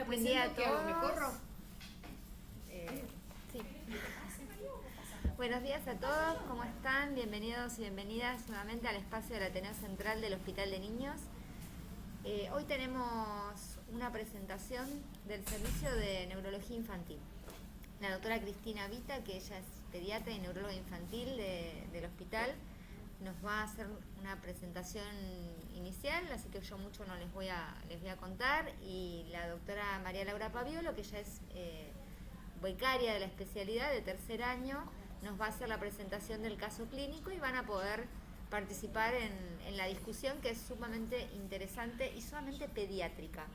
Buen día a todos. ¿Me corro? Sí. Buenos días a todos, ¿cómo están? Bienvenidos y bienvenidas nuevamente al espacio del Ateneo Central del Hospital de Niños. Hoy tenemos una presentación del servicio de neurología infantil. La doctora Cristina Vita, que ella es pediatra y neuróloga infantil del hospital, nos va a hacer una presentación inicial, así que yo mucho no les voy a contar, y la doctora María Laura Paviolo, que ella es becaria de la especialidad de tercer año, nos va a hacer la presentación del caso clínico y van a poder participar en la discusión, que es sumamente interesante y sumamente pediátrica.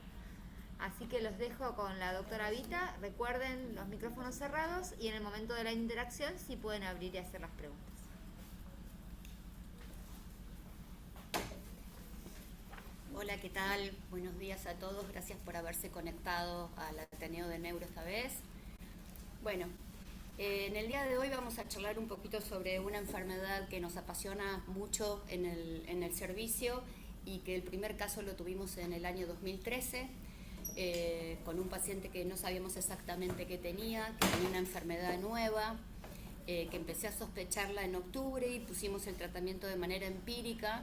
Así que los dejo con la doctora Vita. Recuerden los micrófonos cerrados y en el momento de la interacción sí pueden abrir y hacer las preguntas. Hola, ¿qué tal? Buenos días a todos. Gracias por haberse conectado al Ateneo de Neuro esta vez. Bueno, en el día de hoy vamos a charlar un poquito sobre una enfermedad que nos apasiona mucho en el servicio y que el primer caso lo tuvimos en el año 2013 con un paciente que no sabíamos exactamente qué tenía, que tenía una enfermedad nueva, que empecé a sospecharla en octubre y pusimos el tratamiento de manera empírica.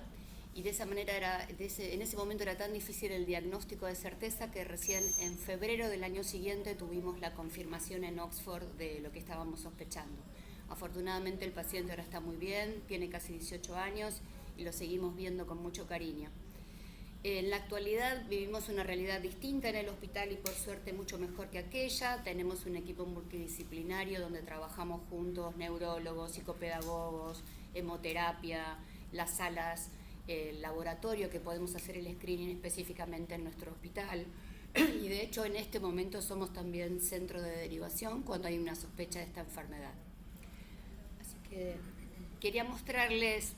Y de esa manera en ese momento era tan difícil el diagnóstico de certeza que recién en febrero del año siguiente tuvimos la confirmación en Oxford de lo que estábamos sospechando. Afortunadamente el paciente ahora está muy bien, tiene casi 18 años y lo seguimos viendo con mucho cariño. En la actualidad vivimos una realidad distinta en el hospital y por suerte mucho mejor que aquella. Tenemos un equipo multidisciplinario donde trabajamos juntos neurólogos, psicopedagogos, hemoterapia, las salas, el laboratorio que podemos hacer el screening específicamente en nuestro hospital. Y de hecho en este momento somos también centro de derivación cuando hay una sospecha de esta enfermedad. Así que quería mostrarles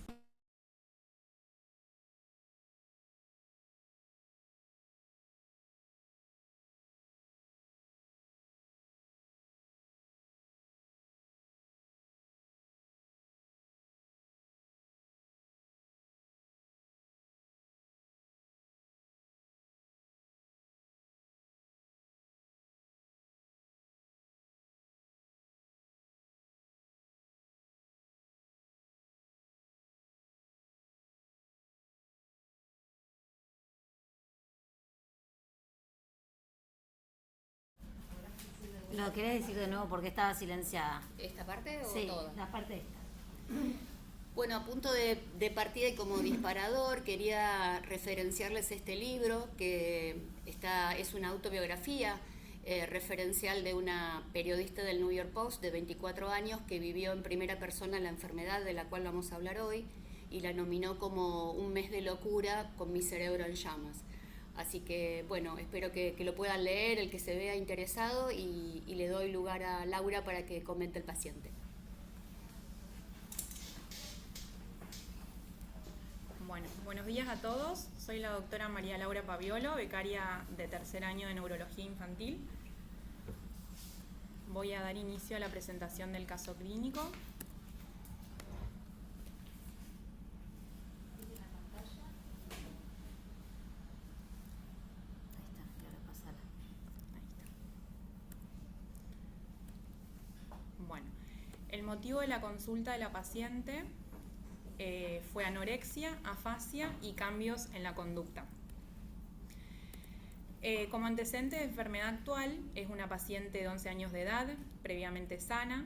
¿Lo querés decir de nuevo porque estaba silenciada? esta parte o Sí, toda. la parte esta. Bueno, a punto de partida y como disparador, quería referenciarles este libro, que es una autobiografía referencial de una periodista del New York Post de 24 años que vivió en primera persona la enfermedad de la cual vamos a hablar hoy y la nominó como un mes de locura con mi cerebro en llamas. Así que, bueno, espero que lo puedan leer, el que se vea interesado, y le doy lugar a Laura para que comente el paciente. Bueno, buenos días a todos. Soy la doctora María Laura Paviolo, becaria de tercer año de neurología infantil. Voy a dar inicio a la presentación del caso clínico. Ahí está, ahora pasala. Ahí está. Bueno, el motivo de la consulta de la paciente fue anorexia, afasia y cambios en la conducta. Como antecedente de enfermedad actual, es una paciente de 11 años de edad, previamente sana,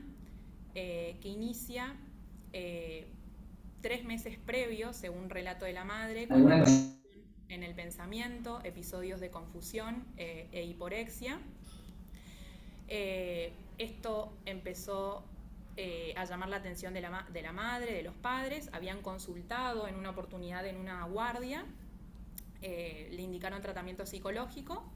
que inicia 3 meses previos, según relato de la madre, con en el pensamiento, episodios de confusión e hiporexia. Esto empezó a llamar la atención de la madre, de los padres. Habían consultado en una oportunidad en una guardia, le indicaron tratamiento psicológico.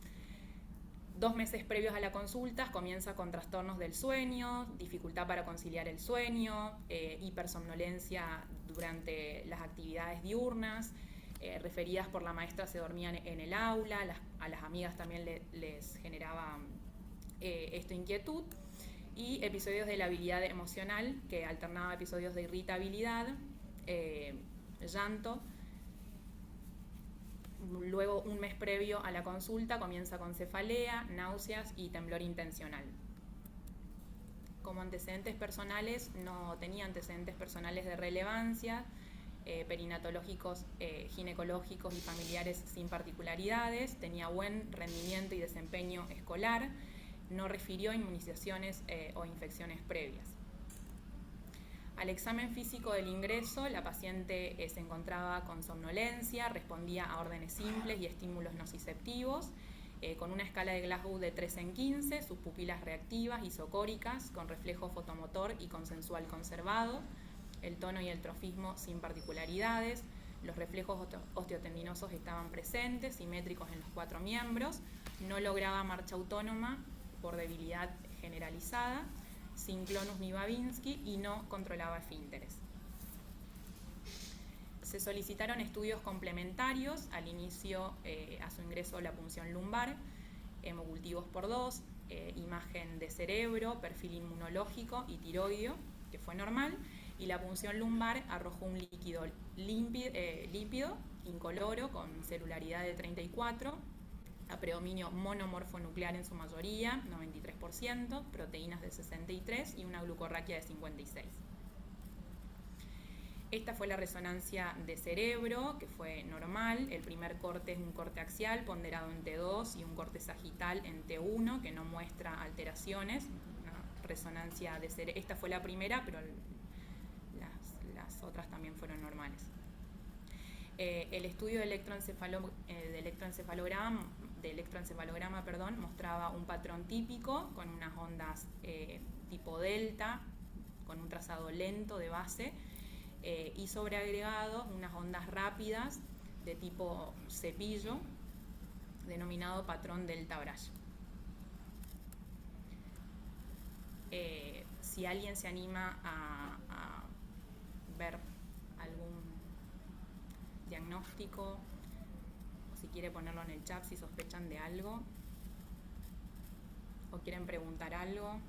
2 meses previos a la consulta comienza con trastornos del sueño, dificultad para conciliar el sueño, hipersomnolencia durante las actividades diurnas, referidas por la maestra se dormían en el aula, a las amigas también les generaba esto inquietud, y episodios de labilidad emocional que alternaba episodios de irritabilidad, llanto Luego, un mes previo a la consulta, comienza con cefalea, náuseas y temblor intencional. Como antecedentes personales, no tenía antecedentes personales de relevancia, perinatológicos, ginecológicos y familiares sin particularidades, tenía buen rendimiento y desempeño escolar, no refirió inmunizaciones o infecciones previas. Al examen físico del ingreso, la paciente se encontraba con somnolencia, respondía a órdenes simples y estímulos nociceptivos, con una escala de Glasgow de 3 en 15, sus pupilas reactivas, isocóricas, con reflejo fotomotor y consensual conservado, el tono y el trofismo sin particularidades, los reflejos osteotendinosos estaban presentes, simétricos en los 4 miembros, no lograba marcha autónoma por debilidad generalizada, sin clonus ni Babinski y no controlaba esfínteres. Se solicitaron estudios complementarios al inicio, a su ingreso, la punción lumbar, hemocultivos por 2, imagen de cerebro, perfil inmunológico y tiroideo, que fue normal, y la punción lumbar arrojó un líquido lípido, incoloro, con celularidad de 34, a predominio monomorfonuclear en su mayoría, 93%, proteínas de 63% y una glucorraquia de 56%. Esta fue la resonancia de cerebro, que fue normal. El primer corte es un corte axial ponderado en T2 y un corte sagital en T1, que no muestra alteraciones. Una resonancia de cerebro. Esta fue la primera, pero las otras también fueron normales. El estudio de electroencefalograma, mostraba un patrón típico con unas ondas tipo delta, con un trazado lento de base, y sobreagregados unas ondas rápidas de tipo cepillo, denominado patrón delta Brash. Si alguien se anima a ver algún diagnóstico, o si quiere ponerlo en el chat si sospechan de algo, o quieren preguntar algo.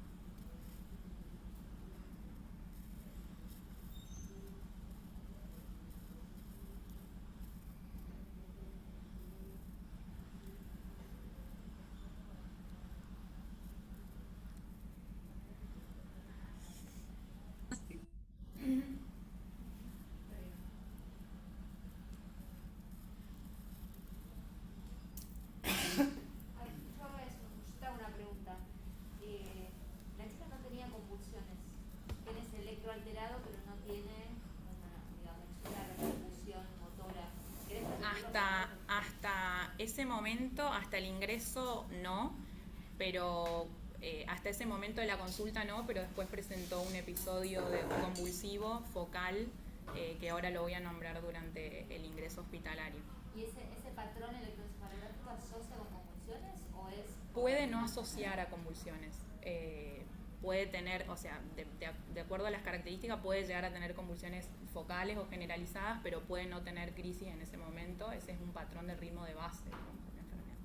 Hasta ese momento, hasta el ingreso no, pero hasta ese momento de la consulta no, pero después presentó un episodio de convulsivo focal que ahora lo voy a nombrar durante el ingreso hospitalario. ¿Y ese patrón electroencefalográfico asocia con convulsiones o es...? Puede no asociar a convulsiones. Puede tener, o sea, de acuerdo a las características, puede llegar a tener convulsiones focales o generalizadas, pero puede no tener crisis en ese momento. Ese es un patrón del ritmo de base de la enfermedad.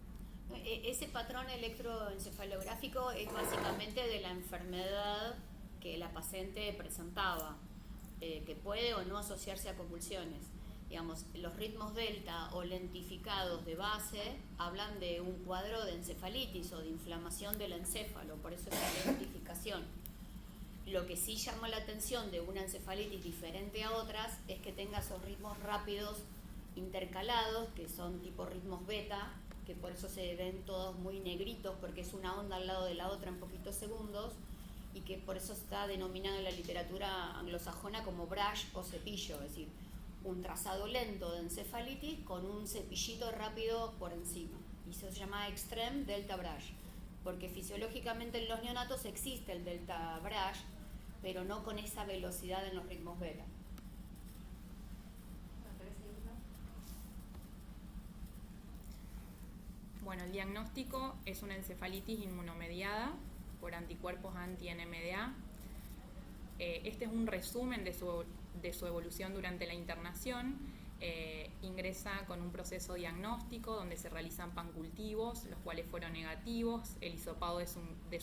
Ese patrón electroencefalográfico es básicamente de la enfermedad que la paciente presentaba, que puede o no asociarse a convulsiones. Digamos, los ritmos delta o lentificados de base hablan de un cuadro de encefalitis o de inflamación del encéfalo, por eso es la lentificación. Lo que sí llama la atención de una encefalitis diferente a otras es que tenga esos ritmos rápidos intercalados, que son tipo ritmos beta, que por eso se ven todos muy negritos, porque es una onda al lado de la otra en poquitos segundos, y que por eso está denominado en la literatura anglosajona como brush o cepillo, es decir, un trazado lento de encefalitis con un cepillito rápido por encima. Y eso se llama extreme delta brush, porque fisiológicamente en los neonatos existe el delta brush, pero no con esa velocidad en los ritmos beta. Bueno, el diagnóstico es una encefalitis inmunomediada por anticuerpos anti-NMDA. Este es un resumen de su evolución durante la internación. Ingresa con un proceso diagnóstico donde se realizan pancultivos, los cuales fueron negativos. El hisopado de su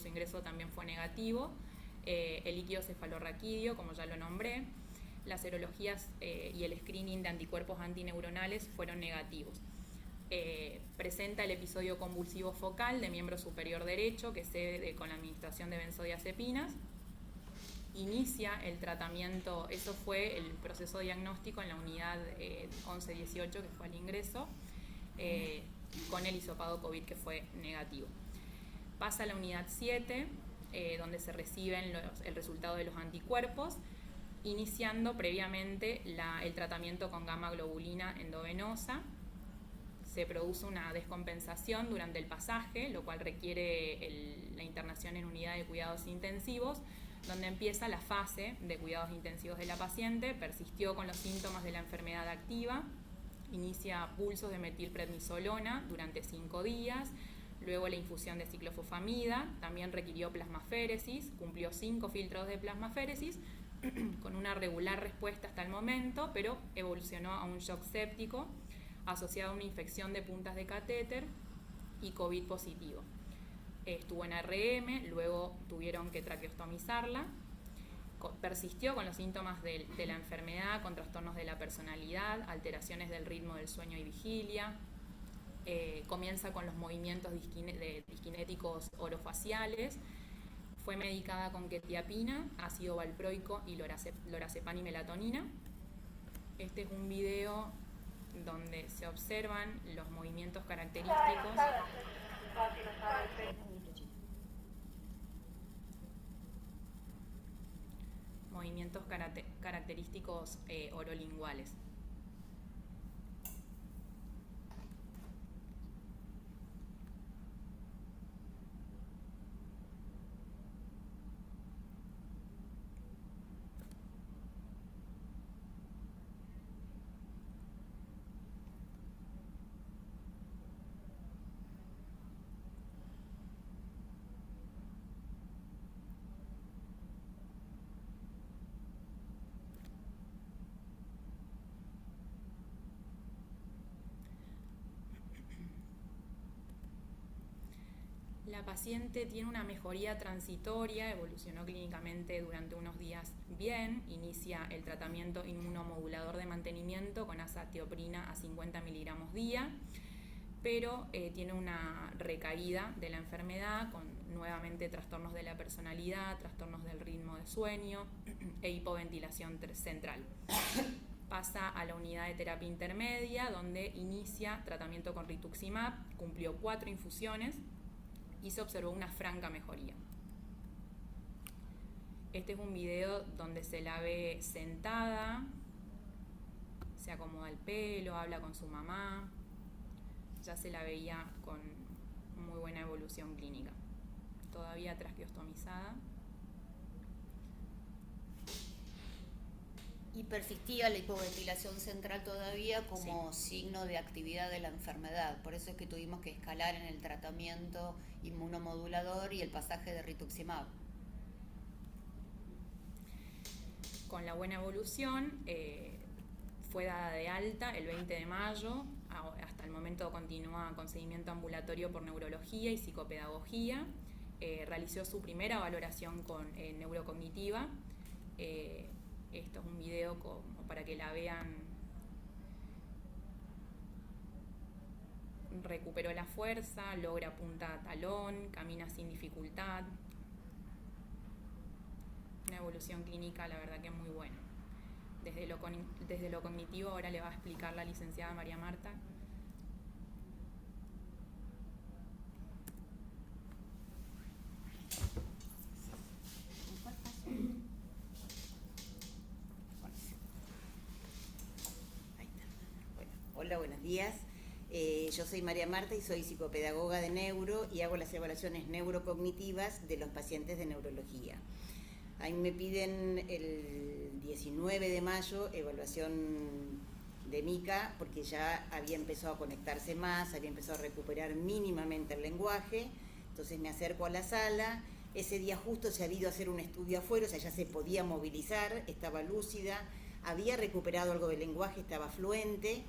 ingreso también fue negativo. El líquido cefalorraquídeo, como ya lo nombré. Las serologías y el screening de anticuerpos antineuronales fueron negativos. presenta el episodio convulsivo focal de miembro superior derecho que cede con la administración de benzodiazepinas. Inicia el tratamiento, eso fue el proceso diagnóstico en la unidad 11-18, que fue al ingreso, con el hisopado COVID que fue negativo. Pasa a la unidad 7, donde se reciben el resultado de los anticuerpos, iniciando previamente el tratamiento con gamma globulina endovenosa. Se produce una descompensación durante el pasaje, lo cual requiere la internación en unidad de cuidados intensivos, donde empieza la fase de cuidados intensivos de la paciente. Persistió con los síntomas de la enfermedad activa, inicia pulsos de metilprednisolona durante 5 días, luego la infusión de ciclofosfamida, también requirió plasmaféresis, cumplió 5 filtros de plasmaféresis, con una regular respuesta hasta el momento, pero evolucionó a un shock séptico asociado a una infección de puntas de catéter y COVID positivo. Estuvo en ARM, luego tuvieron que traqueostomizarla, persistió con los síntomas de la enfermedad, con trastornos de la personalidad, alteraciones del ritmo del sueño y vigilia, comienza con los movimientos disquinéticos orofaciales, fue medicada con quetiapina, ácido valproico y lorazepam y melatonina. Este es un video donde se observan los movimientos característicos orolinguales. La paciente tiene una mejoría transitoria, evolucionó clínicamente durante unos días bien, inicia el tratamiento inmunomodulador de mantenimiento con azatioprina a 50 miligramos día, pero tiene una recaída de la enfermedad con nuevamente trastornos de la personalidad, trastornos del ritmo de sueño e hipoventilación central. Pasa a la unidad de terapia intermedia, donde inicia tratamiento con rituximab, cumplió 4 infusiones y se observó una franca mejoría. Este es un video donde se la ve sentada, se acomoda el pelo, habla con su mamá, ya se la veía con muy buena evolución clínica. Todavía traqueostomizada. Y persistía la hipoventilación central todavía como signo de actividad de la enfermedad. Por eso es que tuvimos que escalar en el tratamiento inmunomodulador y el pasaje de rituximab. Con la buena evolución, fue dada de alta el 20 de mayo. Hasta el momento continúa con seguimiento ambulatorio por neurología y psicopedagogía. Realizó su primera valoración con neurocognitiva. Esto es un video como para que la vean. Recuperó la fuerza, logra punta a talón, camina sin dificultad. Una evolución clínica, la verdad que muy buena. Desde lo cognitivo ahora le va a explicar la licenciada María Marta. Hola, buenos días. Yo soy María Marta y soy psicopedagoga de neuro y hago las evaluaciones neurocognitivas de los pacientes de neurología. A mí me piden el 19 de mayo evaluación de Mica porque ya había empezado a conectarse más, había empezado a recuperar mínimamente el lenguaje, entonces me acerco a la sala. Ese día justo se había ido a hacer un estudio afuera, o sea, ya se podía movilizar, estaba lúcida, había recuperado algo del lenguaje, estaba fluente.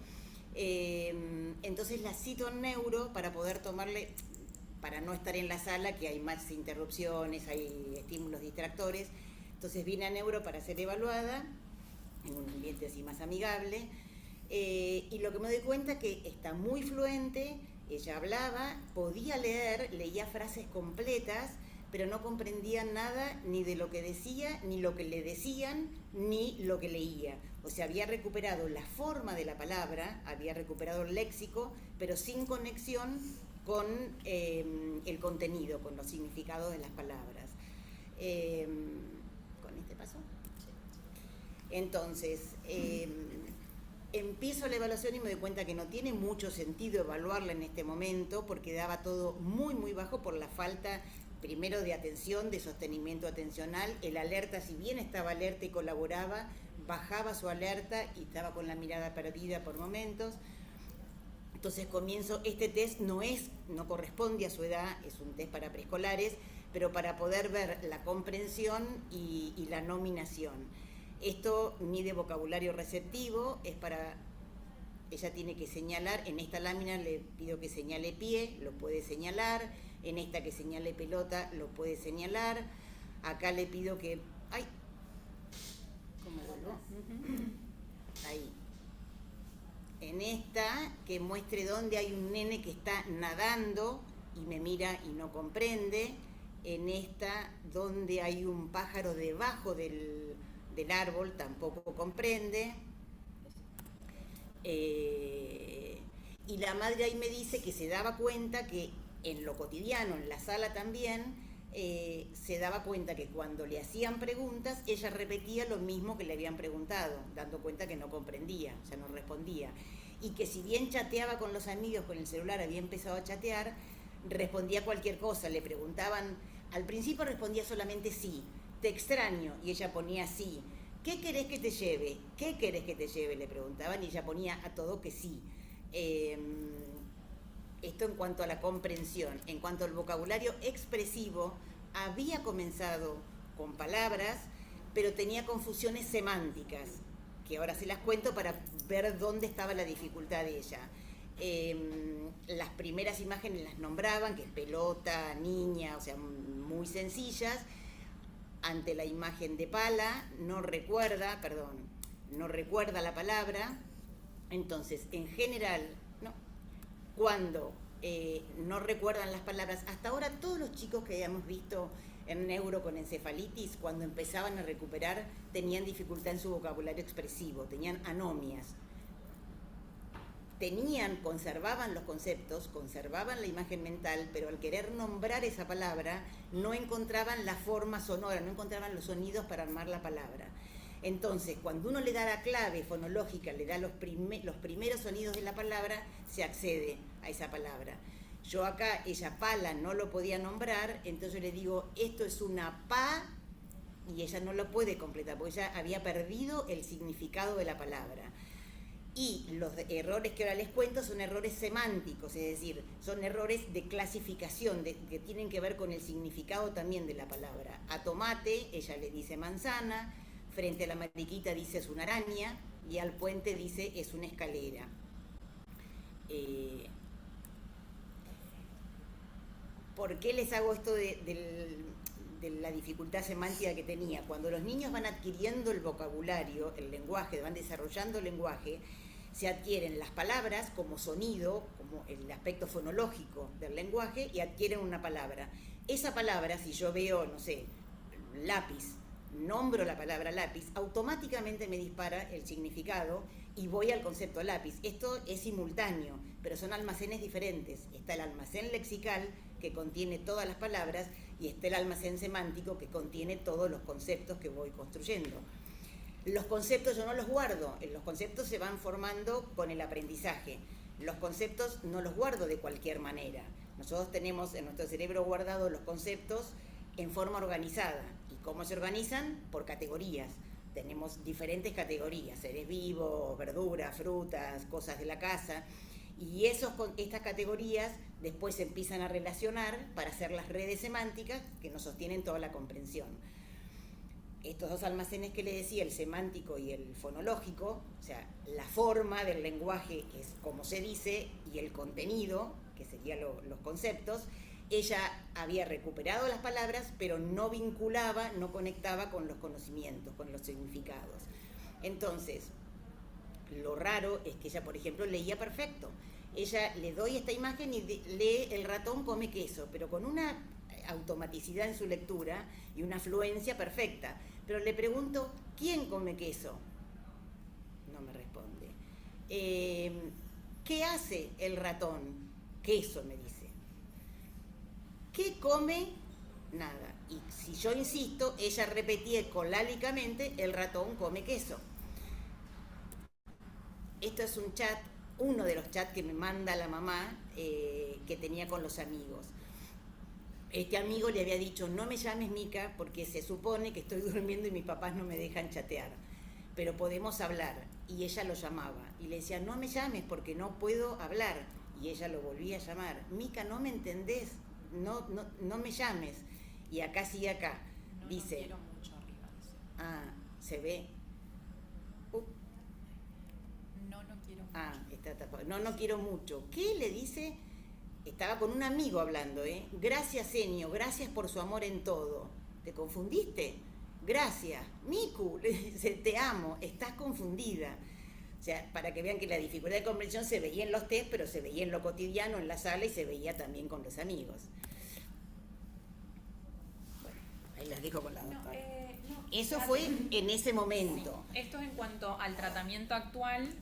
Entonces la cito en neuro para poder tomarle, para no estar en la sala que hay más interrupciones, hay estímulos distractores. Entonces vine a neuro para ser evaluada en un ambiente así más amigable. Y lo que me doy cuenta que está muy fluente, ella hablaba, podía leer, leía frases completas, pero no comprendía nada ni de lo que decía, ni lo que le decían, ni lo que leía. O sea, había recuperado la forma de la palabra, había recuperado el léxico, pero sin conexión con el contenido, con los significados de las palabras. ¿Con este paso? Entonces, empiezo la evaluación y me doy cuenta que no tiene mucho sentido evaluarla en este momento porque daba todo muy, muy bajo por la falta, primero, de atención, de sostenimiento atencional. El alerta, si bien estaba alerta y colaboraba, bajaba su alerta y estaba con la mirada perdida por momentos. Entonces comienzo, este test no corresponde a su edad, es un test para preescolares, pero para poder ver la comprensión y la nominación. Esto mide vocabulario receptivo, es para, ella tiene que señalar, en esta lámina le pido que señale pie, lo puede señalar, en esta que señale pelota, lo puede señalar, acá le pido que, ay, ¿cómo vuelvo? Ahí. En esta, que muestre dónde hay un nene que está nadando y me mira y no comprende, en esta, donde hay un pájaro debajo del árbol, tampoco comprende. Y la madre ahí me dice que se daba cuenta que en lo cotidiano, en la sala también, se daba cuenta que cuando le hacían preguntas, ella repetía lo mismo que le habían preguntado, dando cuenta que no comprendía, o sea, no respondía. Y que si bien chateaba con los amigos con el celular, había empezado a chatear, respondía cualquier cosa, le preguntaban, al principio respondía solamente sí, te extraño, y ella ponía sí. ¿Qué querés que te lleve? ¿Qué querés que te lleve? Le preguntaban y ella ponía a todo que sí. Esto en cuanto a la comprensión. En cuanto al vocabulario expresivo, había comenzado con palabras, pero tenía confusiones semánticas, que ahora se las cuento para ver dónde estaba la dificultad de ella. Las primeras imágenes las nombraban, que es pelota, niña, o sea, muy sencillas. Ante la imagen de pala, no recuerda la palabra. Entonces, en general, no, cuando no recuerdan las palabras, hasta ahora todos los chicos que habíamos visto en neuro con encefalitis, cuando empezaban a recuperar, tenían dificultad en su vocabulario expresivo, tenían anomias. Conservaban los conceptos, conservaban la imagen mental, pero al querer nombrar esa palabra, no encontraban la forma sonora, no encontraban los sonidos para armar la palabra. Entonces, cuando uno le da la clave fonológica, le da los primeros sonidos de la palabra, se accede a esa palabra. Yo acá, ella pala no lo podía nombrar, entonces le digo, esto es una pa, y ella no lo puede completar, porque ella había perdido el significado de la palabra. Y los errores que ahora les cuento son errores semánticos, es decir, son errores de clasificación, que tienen que ver con el significado también de la palabra. A tomate, ella le dice manzana, frente a la mariquita dice es una araña, y al puente dice es una escalera. ¿Por qué les hago esto de la dificultad semántica que tenía? Cuando los niños van adquiriendo el vocabulario, el lenguaje, van desarrollando el lenguaje, se adquieren las palabras como sonido, como el aspecto fonológico del lenguaje, y adquieren una palabra. Esa palabra, si yo veo, no sé, lápiz, nombro la palabra lápiz, automáticamente me dispara el significado y voy al concepto lápiz. Esto es simultáneo, pero son almacenes diferentes. Está el almacén lexical, que contiene todas las palabras, y está el almacén semántico, que contiene todos los conceptos que voy construyendo. Los conceptos yo no los guardo, los conceptos se van formando con el aprendizaje. Los conceptos no los guardo de cualquier manera. Nosotros tenemos en nuestro cerebro guardados los conceptos en forma organizada. ¿Y cómo se organizan? Por categorías. Tenemos diferentes categorías, seres vivos, verduras, frutas, cosas de la casa. Y estas categorías después se empiezan a relacionar para hacer las redes semánticas que nos sostienen toda la comprensión. Estos dos almacenes que le decía, el semántico y el fonológico, o sea, la forma del lenguaje es como se dice, y el contenido, que serían los conceptos, ella había recuperado las palabras, pero no vinculaba, no conectaba con los conocimientos, con los significados. Entonces, Lo raro es que ella, por ejemplo, leía perfecto. Ella le doy esta imagen y lee el ratón come queso, pero con una automaticidad en su lectura y una fluencia perfecta. Pero le pregunto, ¿quién come queso? No me responde. ¿Qué hace el ratón? Queso, me dice. ¿Qué come? Nada. Y si yo insisto, ella repetía colálicamente, el ratón come queso. Esto es un chat, uno de los chats que me manda la mamá que tenía con los amigos. Este amigo le había dicho, no me llames Mica porque se supone que estoy durmiendo y mis papás no me dejan chatear, pero podemos hablar. Y ella lo llamaba y le decía, no me llames porque no puedo hablar. Y ella lo volvía a llamar, Mica, no me entendés, no me llames. Y acá sigue acá, dice, no quiero mucho arriba de eso. Ah, se ve. No quiero mucho. Está tapado. No quiero mucho. ¿Qué le dice? Estaba con un amigo hablando, ¿eh? Gracias, Enio, gracias por su amor en todo. ¿Te confundiste? Gracias. Miku, le dice, te amo, estás confundida. O sea, para que vean que la dificultad de comprensión se veía en los test, pero se veía en lo cotidiano, en la sala, y se veía también con los amigos. Bueno, ahí las dejo con la doctora. Eso fue en ese momento. Sí. Esto es en cuanto al tratamiento actual.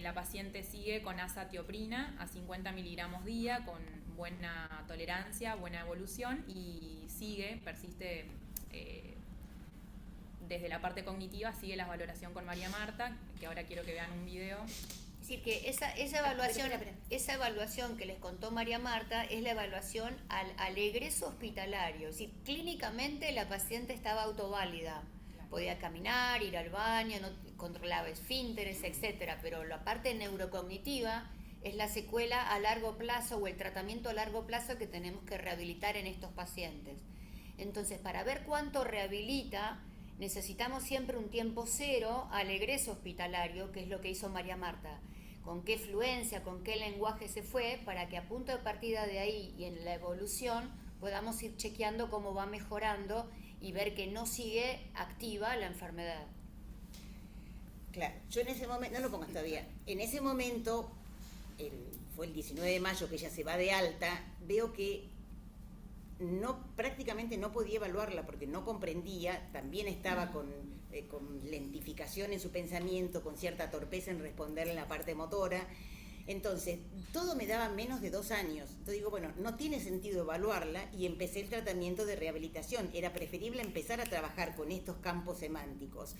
La paciente sigue con azatioprina a 50 miligramos día, con buena tolerancia, buena evolución, y persiste desde la parte cognitiva, sigue la valoración con María Marta, que ahora quiero que vean un video. Es decir, que esa evaluación que les contó María Marta es la evaluación al egreso hospitalario. Es decir, clínicamente la paciente estaba autoválida. Podía caminar, ir al baño, no controlaba esfínteres, etcétera, pero la parte neurocognitiva es la secuela a largo plazo o el tratamiento a largo plazo que tenemos que rehabilitar en estos pacientes. Entonces, para ver cuánto rehabilita, necesitamos siempre un tiempo cero al egreso hospitalario, que es lo que hizo María Marta. Con qué fluencia, con qué lenguaje se fue, para que a punto de partida de ahí y en la evolución podamos ir chequeando cómo va mejorando y ver que no sigue activa la enfermedad. Claro, yo en ese momento, no lo pongas todavía, en ese momento, fue el 19 de mayo que ella se va de alta, veo que prácticamente no podía evaluarla porque no comprendía, también estaba con lentificación en su pensamiento, con cierta torpeza en responder en la parte motora. Entonces, todo me daba menos de 2 años. Entonces digo, bueno, no tiene sentido evaluarla y empecé el tratamiento de rehabilitación. Era preferible empezar a trabajar con estos campos semánticos.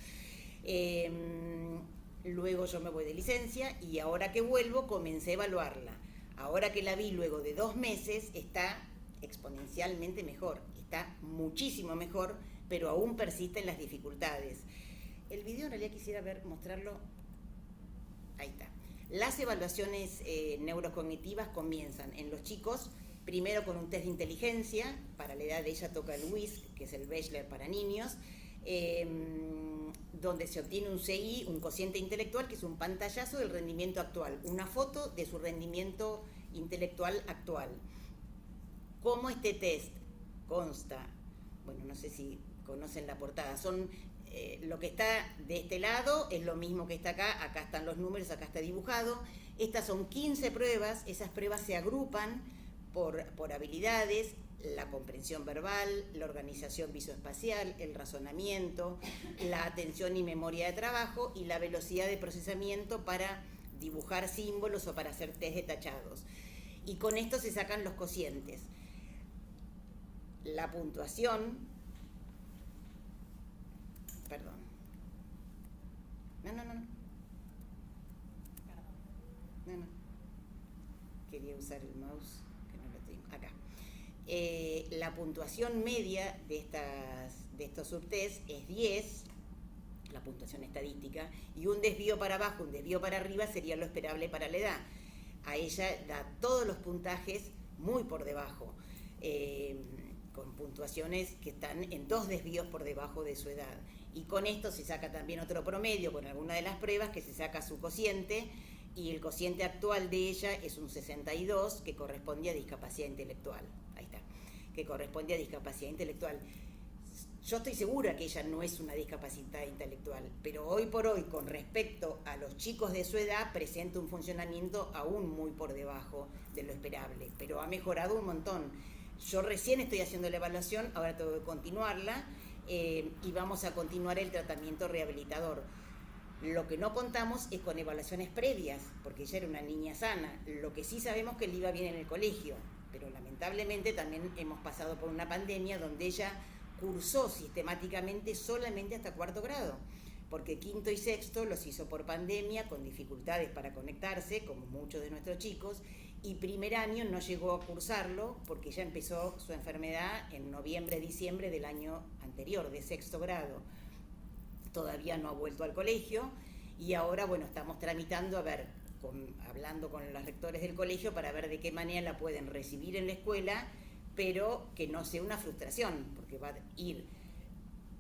Luego yo me voy de licencia y ahora que vuelvo comencé a evaluarla. Ahora que la vi luego de 2 meses, está exponencialmente mejor. Está muchísimo mejor, pero aún persisten las dificultades. El video en realidad quisiera mostrarlo. Ahí está. Las evaluaciones neurocognitivas comienzan en los chicos, primero con un test de inteligencia, para la edad de ella toca el WISC, que es el Bachelor para niños, donde se obtiene un CI, un cociente intelectual, que es un pantallazo del rendimiento actual, una foto de su rendimiento intelectual actual. ¿Cómo este test consta? Bueno, no sé si conocen la portada, son... lo que está de este lado es lo mismo que está acá están los números, acá está dibujado. Estas son 15 pruebas, esas pruebas se agrupan por habilidades, la comprensión verbal, la organización visoespacial, el razonamiento, la atención y memoria de trabajo y la velocidad de procesamiento para dibujar símbolos o para hacer test de tachados. Y con esto se sacan los cocientes. La puntuación... Perdón. No. Quería usar el mouse, que no lo tengo. Acá. La puntuación media de estos subtests es 10, la puntuación estadística, y un desvío para abajo, un desvío para arriba sería lo esperable para la edad. A ella da todos los puntajes muy por debajo, con puntuaciones que están en 2 desvíos por debajo de su edad. Y con esto se saca también otro promedio con alguna de las pruebas, que se saca su cociente, y el cociente actual de ella es un 62, que corresponde a discapacidad intelectual. Ahí está, que corresponde a discapacidad intelectual. yo estoy segura que ella no es una discapacitada intelectual, pero hoy por hoy, con respecto a los chicos de su edad, presenta un funcionamiento aún muy por debajo de lo esperable, pero ha mejorado un montón. Yo recién estoy haciendo la evaluación, ahora tengo que continuarla, y vamos a continuar el tratamiento rehabilitador. Lo que no contamos es con evaluaciones previas, porque ella era una niña sana. Lo que sí sabemos que le iba bien en el colegio, pero lamentablemente también hemos pasado por una pandemia donde ella cursó sistemáticamente solamente hasta 4º grado, porque 5º y 6º los hizo por pandemia, con dificultades para conectarse, como muchos de nuestros chicos, y 1er año no llegó a cursarlo porque ya empezó su enfermedad en noviembre, diciembre del año anterior, de 6º grado. Todavía no ha vuelto al colegio y ahora, bueno, estamos tramitando, hablando con los rectores del colegio para ver de qué manera la pueden recibir en la escuela, pero que no sea una frustración, porque va a ir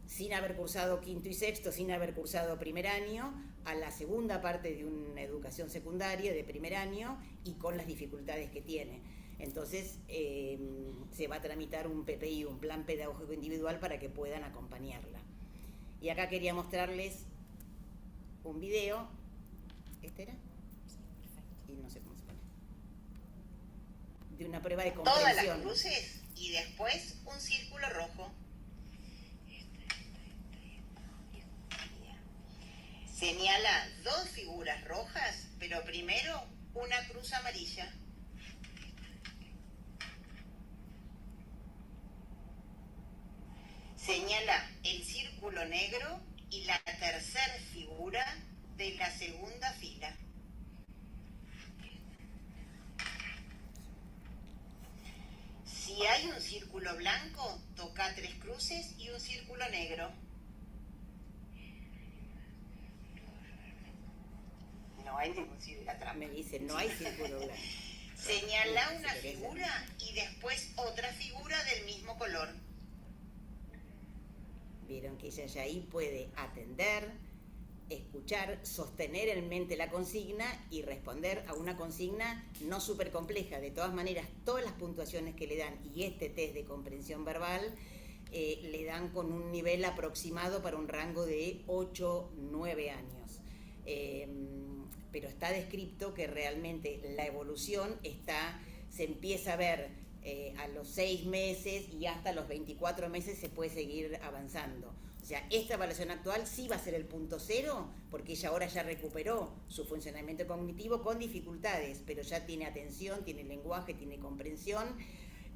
sin haber cursado 5º y 6º, sin haber cursado 1er año, a la segunda parte de una educación secundaria de 1er año y con las dificultades que tiene. Entonces se va a tramitar un PPI, un plan pedagógico individual, para que puedan acompañarla. Y acá quería mostrarles un video. ¿Este era? Sí, perfecto. Y no sé cómo se pone. De una prueba de comprensión. Todas las cruces y después un círculo rojo. Señala 2 figuras rojas, pero primero una cruz amarilla. Señala el círculo negro y la tercera figura de la segunda fila. Si hay un círculo blanco, toca 3 cruces y un círculo negro. No hay ningún círculo atrás. Me dice, no hay círculo blanco. Señala una figura y después otra figura del mismo color. Vieron que ella ya ahí puede atender, escuchar, sostener en mente la consigna y responder a una consigna no súper compleja. De todas maneras, todas las puntuaciones que le dan y este test de comprensión verbal le dan con un nivel aproximado para un rango de 8-9 años. Pero está descrito que realmente la evolución se empieza a ver a los 6 meses y hasta los 24 meses se puede seguir avanzando. O sea, esta evaluación actual sí va a ser el punto 0, porque ella ahora ya recuperó su funcionamiento cognitivo con dificultades, pero ya tiene atención, tiene lenguaje, tiene comprensión,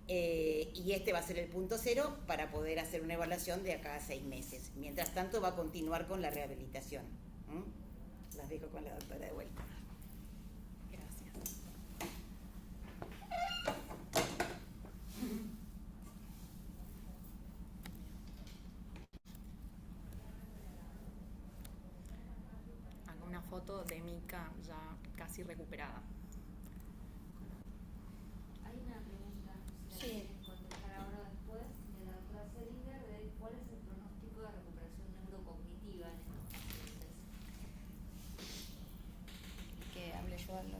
y este va a ser el punto 0 para poder hacer una evaluación de acá a 6 meses. Mientras tanto va a continuar con la rehabilitación. Las dejo con la doctora de vuelta. Una foto de Mica ya casi recuperada. Hay una pregunta, si la quieren contestar ahora o después, de la doctora Selinger, de cuál es el pronóstico de recuperación neurocognitiva en estos pacientes. Que hable yo a lo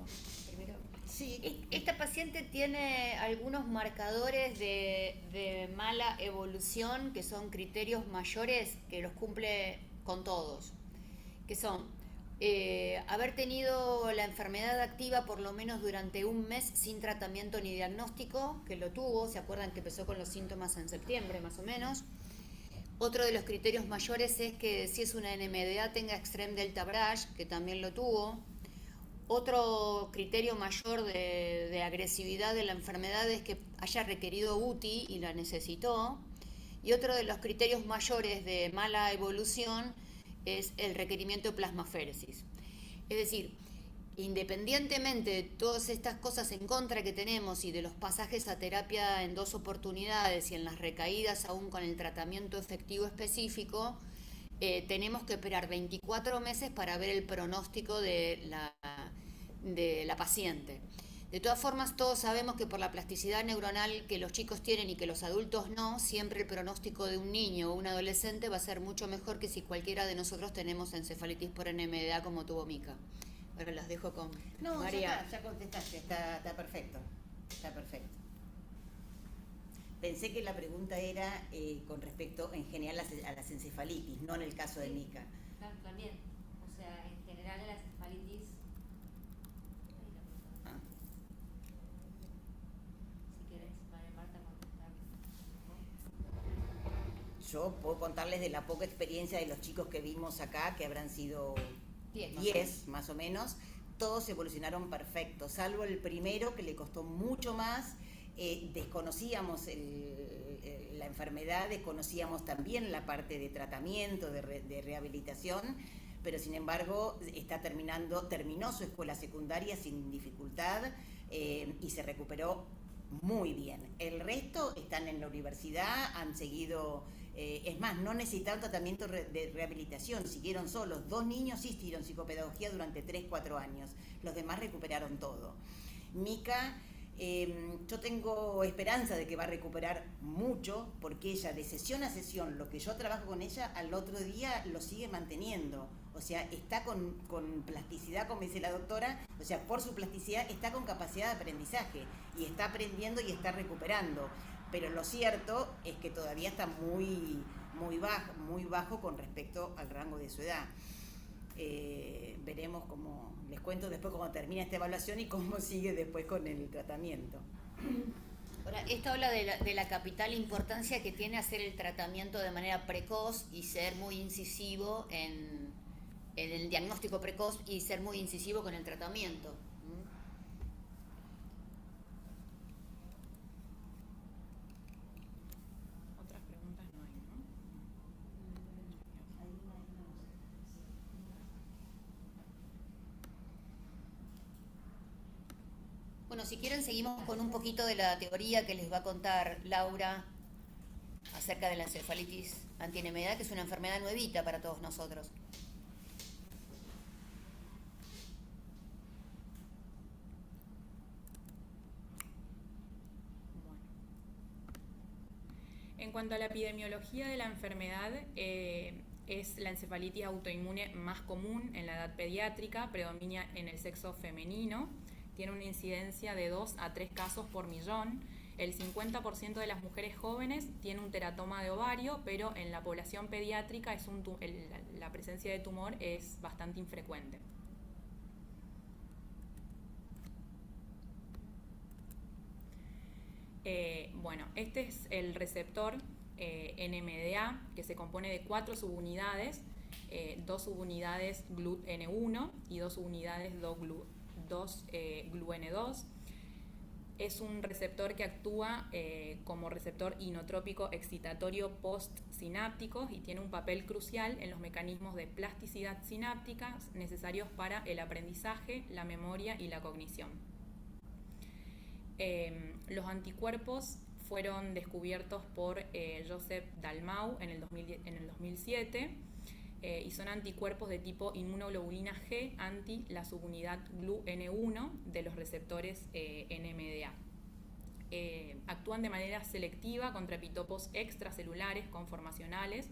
primero. Sí. Esta paciente tiene algunos marcadores de mala evolución, que son criterios mayores que los cumple con todos, que son haber tenido la enfermedad activa por lo menos durante un mes sin tratamiento ni diagnóstico, que lo tuvo. ¿Se acuerdan que empezó con los síntomas en septiembre más o menos? Otro de los criterios mayores es que si es una NMDA tenga extreme delta BRASH, que también lo tuvo. Otro criterio mayor de agresividad de la enfermedad es que haya requerido UTI y la necesitó. Y otro de los criterios mayores de mala evolución es el requerimiento de plasmaféresis. Es decir, independientemente de todas estas cosas en contra que tenemos y de los pasajes a terapia en 2 oportunidades y en las recaídas aún con el tratamiento efectivo específico, tenemos que esperar 24 meses para ver el pronóstico de la paciente. De todas formas, todos sabemos que por la plasticidad neuronal que los chicos tienen y que los adultos no, siempre el pronóstico de un niño o un adolescente va a ser mucho mejor que si cualquiera de nosotros tenemos encefalitis por NMDA como tuvo Mica. Ahora las dejo con María. Ya contestaste, está perfecto. Está perfecto. Pensé que la pregunta era con respecto en general a las encefalitis, no en el caso de Mica. También, o sea, en general las encefalitis. Ah. Si querés, María Marta, contestar. Yo puedo contarles de la poca experiencia de los chicos que vimos acá, que habrán sido 10 más o menos. Todos evolucionaron perfecto, salvo el primero que le costó mucho más. Desconocíamos la enfermedad, desconocíamos también la parte de tratamiento, de rehabilitación, pero sin embargo terminó su escuela secundaria sin dificultad y se recuperó muy bien. El resto están en la universidad, han seguido, es más, no necesitaron tratamiento de rehabilitación, siguieron solos. 2 niños sí siguieron psicopedagogía durante 3-4 años, los demás recuperaron todo. Mica, yo tengo esperanza de que va a recuperar mucho, porque ella de sesión a sesión, lo que yo trabajo con ella, al otro día lo sigue manteniendo. O sea, está con plasticidad, como dice la doctora, o sea, por su plasticidad está con capacidad de aprendizaje y está aprendiendo y está recuperando. Pero lo cierto es que todavía está muy bajo con respecto al rango de su edad. Veremos cómo, les cuento después cómo termina esta evaluación y cómo sigue después con el tratamiento. Ahora, esto habla de la capital importancia que tiene hacer el tratamiento de manera precoz y ser muy incisivo en el diagnóstico precoz y ser muy incisivo con el tratamiento. Otras preguntas no hay, ¿no? Bueno, si quieren seguimos con un poquito de la teoría que les va a contar Laura acerca de la encefalitis antinemia, que es una enfermedad nuevita para todos nosotros. Bueno. En cuanto a la epidemiología de la enfermedad, es la encefalitis autoinmune más común en la edad pediátrica, predomina en el sexo femenino, tiene una incidencia de 2 a 3 casos por millón. El 50% de las mujeres jóvenes tiene un teratoma de ovario, pero en la población pediátrica la presencia de tumor es bastante infrecuente. Bueno, este es el receptor NMDA, que se compone de 4 subunidades, 2 subunidades GLUN1 y 2 subunidades 2-GLUN2. Es un receptor que actúa como receptor inotrópico excitatorio postsináptico y tiene un papel crucial en los mecanismos de plasticidad sináptica necesarios para el aprendizaje, la memoria y la cognición. Los anticuerpos fueron descubiertos por Joseph Dalmau en el 2007 y son anticuerpos de tipo inmunoglobulina G anti la subunidad GLUN1 de los receptores NMDA. Actúan de manera selectiva contra epitopos extracelulares conformacionales,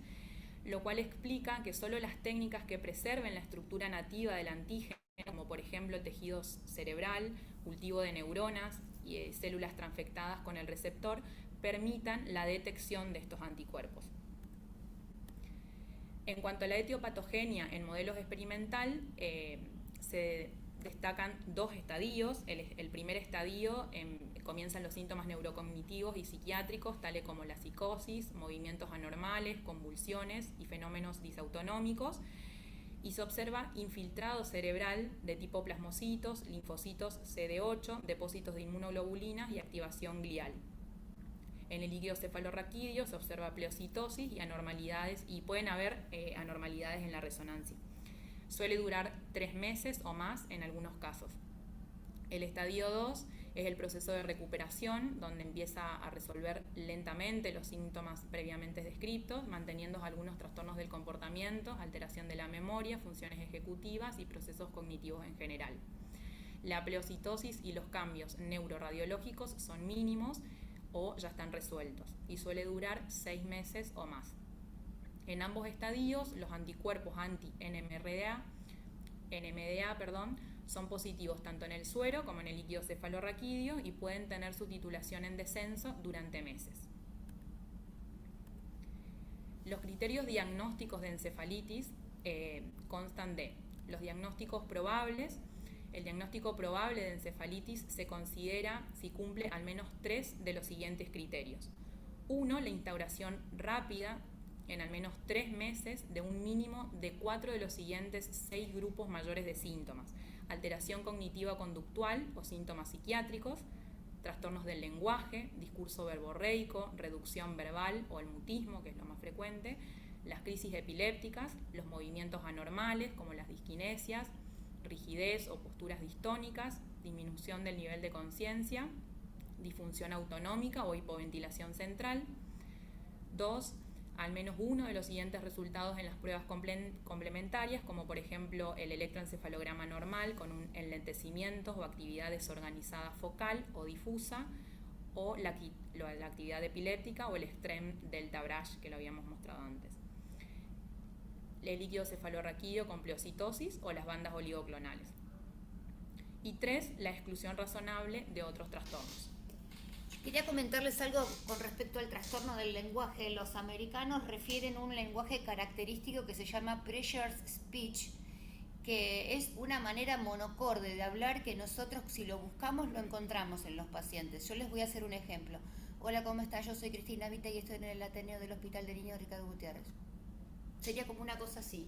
lo cual explica que solo las técnicas que preserven la estructura nativa del antígeno, como por ejemplo tejidos cerebral, cultivo de neuronas y células transfectadas con el receptor, permitan la detección de estos anticuerpos. En cuanto a la etiopatogenia en modelos experimental, se destacan 2 estadios. El primer estadio comienzan los síntomas neurocognitivos y psiquiátricos, tales como la psicosis, movimientos anormales, convulsiones y fenómenos disautonómicos, y se observa infiltrado cerebral de tipo plasmocitos, linfocitos CD8, depósitos de inmunoglobulinas y activación glial. En el líquido cefalorraquídeo se observa pleocitosis y anormalidades, y pueden haber anormalidades en la resonancia. Suele durar 3 meses o más en algunos casos. El estadio 2 es el proceso de recuperación, donde empieza a resolver lentamente los síntomas previamente descritos, manteniendo algunos trastornos del comportamiento, alteración de la memoria, funciones ejecutivas y procesos cognitivos en general. La pleocitosis y los cambios neuroradiológicos son mínimos o ya están resueltos y suele durar 6 meses o más. En ambos estadios, los anticuerpos anti-NMDA son positivos tanto en el suero como en el líquido cefalorraquídeo y pueden tener su titulación en descenso durante meses. Los criterios diagnósticos de encefalitis constan de los diagnósticos probables. El diagnóstico probable de encefalitis se considera si cumple al menos 3 de los siguientes criterios. 1. La instauración rápida en al menos 3 meses de un mínimo de 4 de los siguientes 6 grupos mayores de síntomas: alteración cognitiva conductual o síntomas psiquiátricos, trastornos del lenguaje, discurso verborreico, reducción verbal o el mutismo, que es lo más frecuente, las crisis epilépticas, los movimientos anormales como las disquinesias, rigidez o posturas distónicas, disminución del nivel de conciencia, disfunción autonómica o hipoventilación central. 2. Al menos uno de los siguientes resultados en las pruebas complementarias, como por ejemplo el electroencefalograma normal con un enlentecimiento o actividad desorganizada focal o difusa, o la actividad epiléptica o el extreme delta brush que lo habíamos mostrado antes. El líquido cefalorraquídeo con pleocitosis o las bandas oligoclonales. Y 3. La exclusión razonable de otros trastornos. Quería comentarles algo con respecto al trastorno del lenguaje. Los americanos refieren un lenguaje característico que se llama pressured speech, que es una manera monocorde de hablar que nosotros, si lo buscamos, lo encontramos en los pacientes. Yo les voy a hacer un ejemplo. Hola, ¿cómo estás? Yo soy Cristina Vita y estoy en el Ateneo del Hospital de Niños Ricardo Gutiérrez. Sería como una cosa así.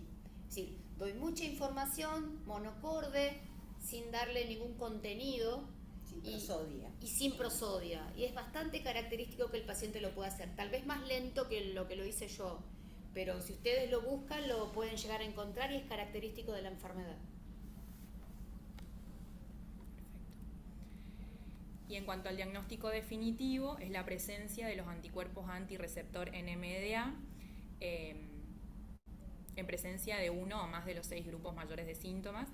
Sí, doy mucha información monocorde, sin darle ningún contenido. Sin prosodia. Y sin prosodia. Y es bastante característico que el paciente lo pueda hacer. Tal vez más lento que lo hice yo. Pero si ustedes lo buscan, lo pueden llegar a encontrar y es característico de la enfermedad. Y en cuanto al diagnóstico definitivo, es la presencia de los anticuerpos antirreceptor NMDA en presencia de uno o más de los 6 grupos mayores de síntomas,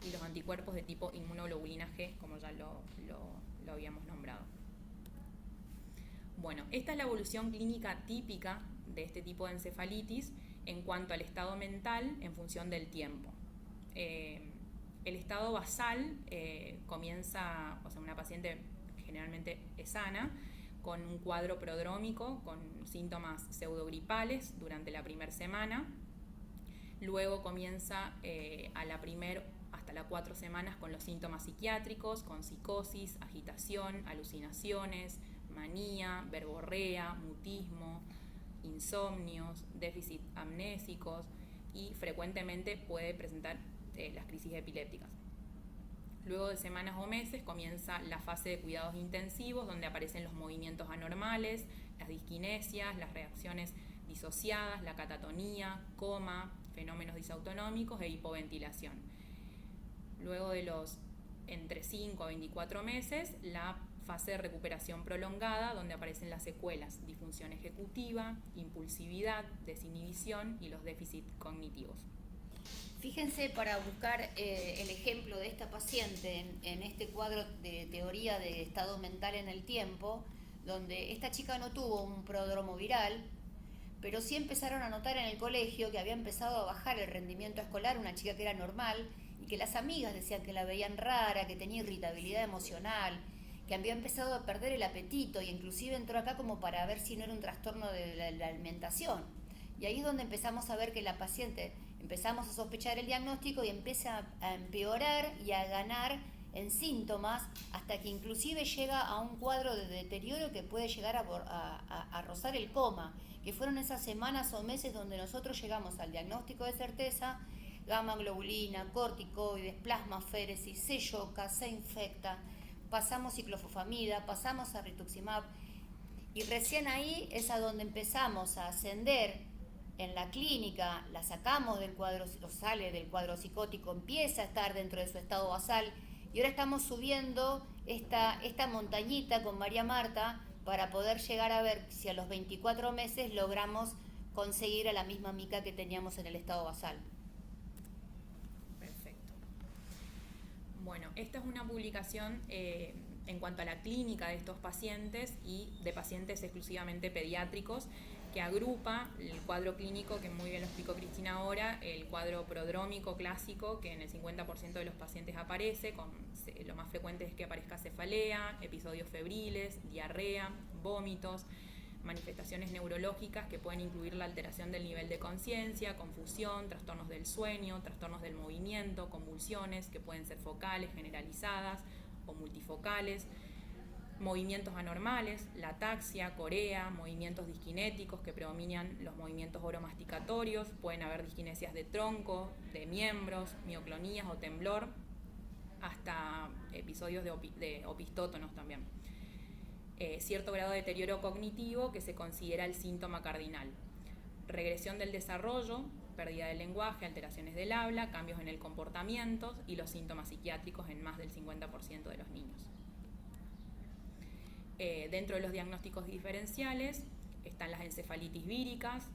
y los anticuerpos de tipo inmunoglobulina G, como ya lo habíamos nombrado. Bueno, esta es la evolución clínica típica de este tipo de encefalitis en cuanto al estado mental en función del tiempo. El estado basal comienza, o sea, una paciente generalmente es sana, con un cuadro prodrómico, con síntomas pseudogripales durante la primera semana. Luego comienza hasta las 4 semanas con los síntomas psiquiátricos, con psicosis, agitación, alucinaciones, manía, verborrea, mutismo, insomnios, déficit amnésicos, y frecuentemente puede presentar las crisis epilépticas. Luego de semanas o meses comienza la fase de cuidados intensivos, donde aparecen los movimientos anormales, las disquinesias, las reacciones disociadas, la catatonía, coma, fenómenos disautonómicos e hipoventilación. Luego de los entre 5 a 24 meses, la fase de recuperación prolongada, donde aparecen las secuelas: disfunción ejecutiva, impulsividad, desinhibición y los déficits cognitivos. Fíjense, para buscar el ejemplo de esta paciente en este cuadro de teoría de estado mental en el tiempo, donde esta chica no tuvo un prodromo viral, pero sí empezaron a notar en el colegio que había empezado a bajar el rendimiento escolar, una chica que era normal, y que las amigas decían que la veían rara, que tenía irritabilidad emocional, que había empezado a perder el apetito, y inclusive entró acá como para ver si no era un trastorno de la alimentación. Y ahí es donde empezamos a ver que la paciente, empezamos a sospechar el diagnóstico y empieza a empeorar y a ganar en síntomas, hasta que inclusive llega a un cuadro de deterioro que puede llegar a rozar el coma, que fueron esas semanas o meses donde nosotros llegamos al diagnóstico de certeza: gamma globulina, corticoides, plasmaféresis, se choca, se infecta, pasamos ciclofosfamida, pasamos a rituximab, y recién ahí es a donde empezamos a ascender en la clínica, la sacamos del cuadro, sale del cuadro psicótico, empieza a estar dentro de su estado basal, y ahora estamos subiendo esta montañita con María Marta para poder llegar a ver si a los 24 meses logramos conseguir a la misma mica que teníamos en el estado basal. Perfecto. Bueno, esta es una publicación en cuanto a la clínica de estos pacientes y de pacientes exclusivamente pediátricos, que agrupa el cuadro clínico, que muy bien lo explicó Cristina ahora, el cuadro prodrómico clásico, que en el 50% de los pacientes aparece, lo más frecuente es que aparezca cefalea, episodios febriles, diarrea, vómitos, manifestaciones neurológicas que pueden incluir la alteración del nivel de conciencia, confusión, trastornos del sueño, trastornos del movimiento, convulsiones que pueden ser focales, generalizadas o multifocales, movimientos anormales, la ataxia, corea, movimientos disquinéticos que predominan los movimientos oromasticatorios, pueden haber disquinesias de tronco, de miembros, mioclonías o temblor, hasta episodios de opistótonos también. Cierto grado de deterioro cognitivo que se considera el síntoma cardinal. Regresión del desarrollo, pérdida del lenguaje, alteraciones del habla, cambios en el comportamiento y los síntomas psiquiátricos en más del 50% de los niños. Dentro de los diagnósticos diferenciales están las encefalitis víricas,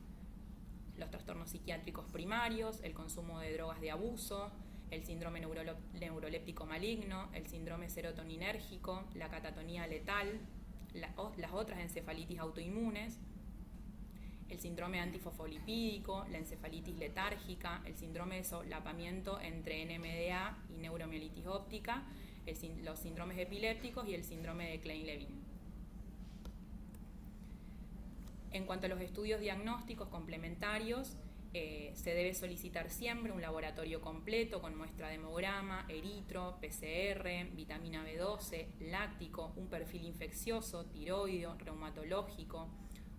los trastornos psiquiátricos primarios, el consumo de drogas de abuso, el síndrome neuroléptico maligno, el síndrome serotoninérgico, la catatonía letal, las otras encefalitis autoinmunes, el síndrome antifosfolipídico, la encefalitis letárgica, el síndrome de solapamiento entre NMDA y neuromielitis óptica, los síndromes epilépticos y el síndrome de Klein-Levin. En cuanto a los estudios diagnósticos complementarios, se debe solicitar siempre un laboratorio completo con muestra de hemograma, eritro, PCR, vitamina B12, láctico, un perfil infeccioso, tiroideo, reumatológico,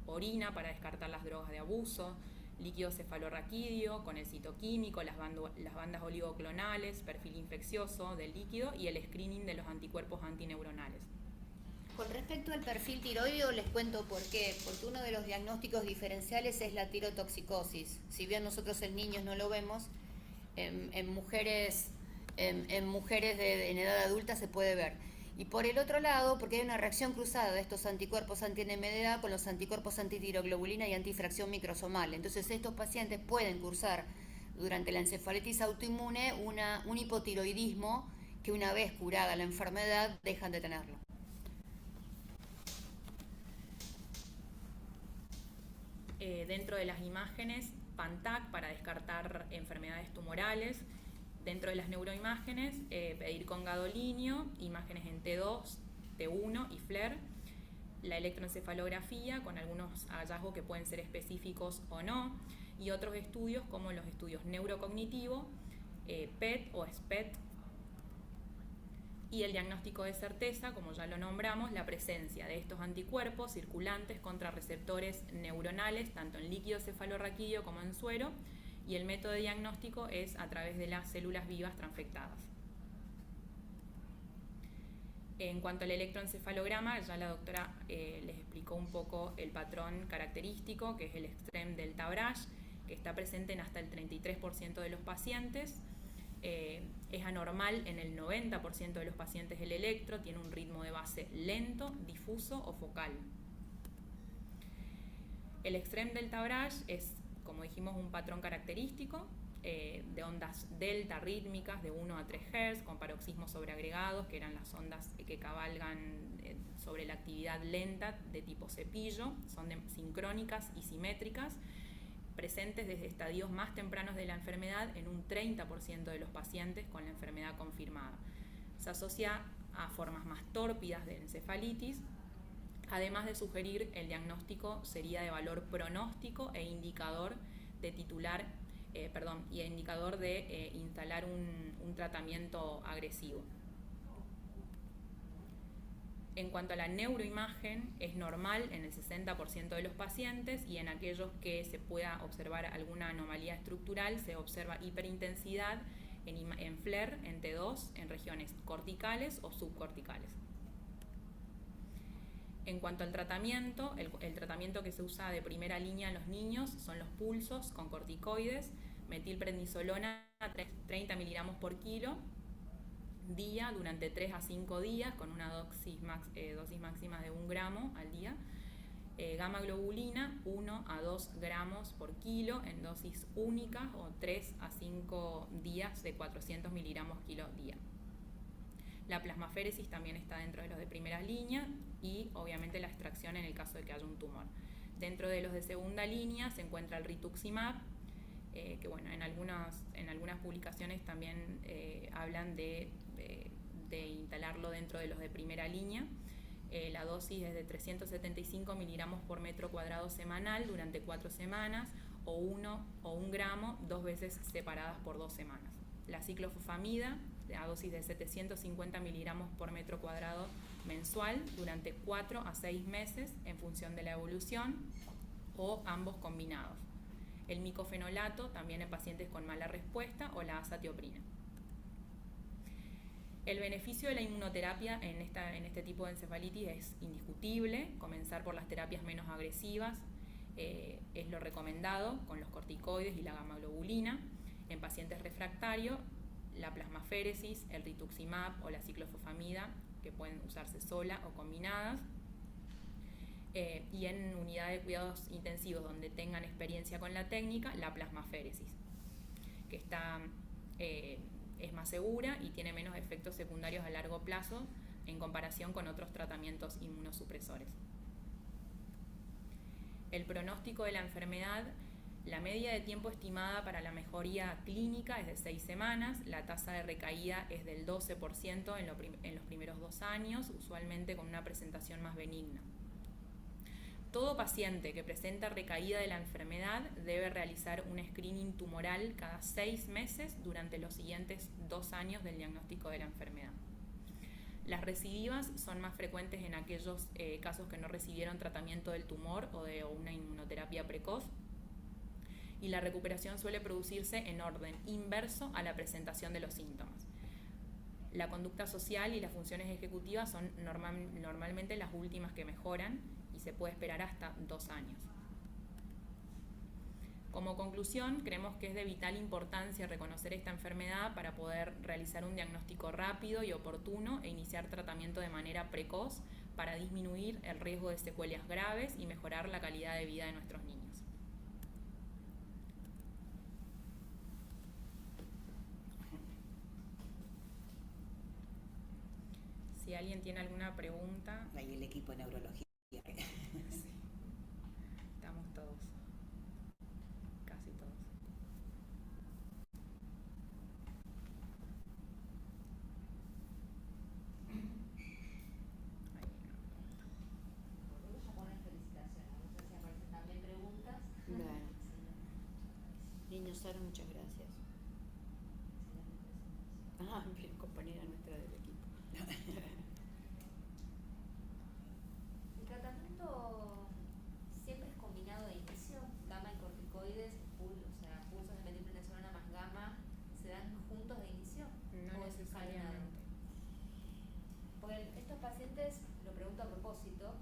orina para descartar las drogas de abuso, líquido cefalorraquídeo con el citoquímico, las bandas oligoclonales, perfil infeccioso del líquido y el screening de los anticuerpos antineuronales. Con respecto al perfil tiroideo les cuento por qué, porque uno de los diagnósticos diferenciales es la tirotoxicosis. Si bien nosotros en niños no lo vemos, en mujeres en edad adulta se puede ver. Y por el otro lado, porque hay una reacción cruzada de estos anticuerpos anti-NMDA con los anticuerpos antitiroglobulina y antifracción microsomal. Entonces estos pacientes pueden cursar durante la encefalitis autoinmune un hipotiroidismo que una vez curada la enfermedad dejan de tenerlo. Dentro de las imágenes, PANTAC para descartar enfermedades tumorales. Dentro de las neuroimágenes, pedir con gadolinio, imágenes en T2, T1 y FLAIR. La electroencefalografía con algunos hallazgos que pueden ser específicos o no. Y otros estudios como los estudios neurocognitivos, PET o SPET. Y el diagnóstico de certeza, como ya lo nombramos, la presencia de estos anticuerpos circulantes contra receptores neuronales, tanto en líquido cefalorraquídeo como en suero, y el método de diagnóstico es a través de las células vivas transfectadas. En cuanto al electroencefalograma, ya la doctora les explicó un poco el patrón característico, que es el extreme delta Bragg, que está presente en hasta el 33% de los pacientes. Es anormal en el 90% de los pacientes el electro, tiene un ritmo de base lento, difuso o focal. El extreme delta Bragg es, como dijimos, un patrón característico de ondas delta rítmicas de 1 a 3 Hz con paroxismos sobreagregados, que eran las ondas que cabalgan sobre la actividad lenta de tipo cepillo, son sincrónicas y simétricas, presentes desde estadios más tempranos de la enfermedad en un 30% de los pacientes con la enfermedad confirmada. Se asocia a formas más tórpidas de encefalitis, además de sugerir el diagnóstico sería de valor pronóstico e indicador de instalar un tratamiento agresivo. En cuanto a la neuroimagen, es normal en el 60% de los pacientes y en aquellos que se pueda observar alguna anomalía estructural se observa hiperintensidad en FLAIR, en T2, en regiones corticales o subcorticales. En cuanto al tratamiento, el tratamiento que se usa de primera línea en los niños son los pulsos con corticoides, metilprednisolona 30 miligramos por kilo, día durante 3 a 5 días con una dosis máxima de 1 gramo al día, gamma globulina 1 a 2 gramos por kilo en dosis únicas o 3 a 5 días de 400 miligramos kilo día. La plasmaféresis también está dentro de los de primera línea y obviamente la extracción en el caso de que haya un tumor. Dentro de los de segunda línea se encuentra el rituximab, que bueno, en algunas publicaciones también hablan de instalarlo dentro de los de primera línea. La dosis es de 375 miligramos por metro cuadrado semanal durante 4 semanas o 1 gramo 2 veces separadas por 2 semanas. La ciclofosfamida, a dosis de 750 miligramos por metro cuadrado mensual durante 4 a 6 meses en función de la evolución o ambos combinados. El micofenolato también en pacientes con mala respuesta o la azatioprina. El beneficio de la inmunoterapia en este tipo de encefalitis es indiscutible. Comenzar por las terapias menos agresivas es lo recomendado, con los corticoides y la gamma-globulina. En pacientes refractarios, la plasmaféresis, el rituximab o la ciclofosfamida, que pueden usarse sola o combinadas. Y en unidades de cuidados intensivos donde tengan experiencia con la técnica, la plasmaféresis, que es más segura y tiene menos efectos secundarios a largo plazo en comparación con otros tratamientos inmunosupresores. El pronóstico de la enfermedad, la media de tiempo estimada para la mejoría clínica es de 6 semanas, la tasa de recaída es del 12% en los primeros 2 años, usualmente con una presentación más benigna. Todo paciente que presenta recaída de la enfermedad debe realizar un screening tumoral cada 6 meses durante los siguientes 2 años del diagnóstico de la enfermedad. Las recidivas son más frecuentes en aquellos casos que no recibieron tratamiento del tumor o de una inmunoterapia precoz, y la recuperación suele producirse en orden inverso a la presentación de los síntomas. La conducta social y las funciones ejecutivas son normalmente las últimas que mejoran y se puede esperar hasta 2 años. Como conclusión, creemos que es de vital importancia reconocer esta enfermedad para poder realizar un diagnóstico rápido y oportuno e iniciar tratamiento de manera precoz para disminuir el riesgo de secuelas graves y mejorar la calidad de vida de nuestros niños. Si alguien tiene alguna pregunta. Ahí el equipo de neurología. Estamos todos. Casi todos. Bueno. Niños Sara, muchas gracias. Bien, compañera nuestra del equipo. El tratamiento siempre es combinado de inicio, gamma y corticoides, pulsos de metilprednisolona más gamma, ¿se dan juntos de inicio? No necesariamente. Porque estos pacientes, lo pregunto a propósito,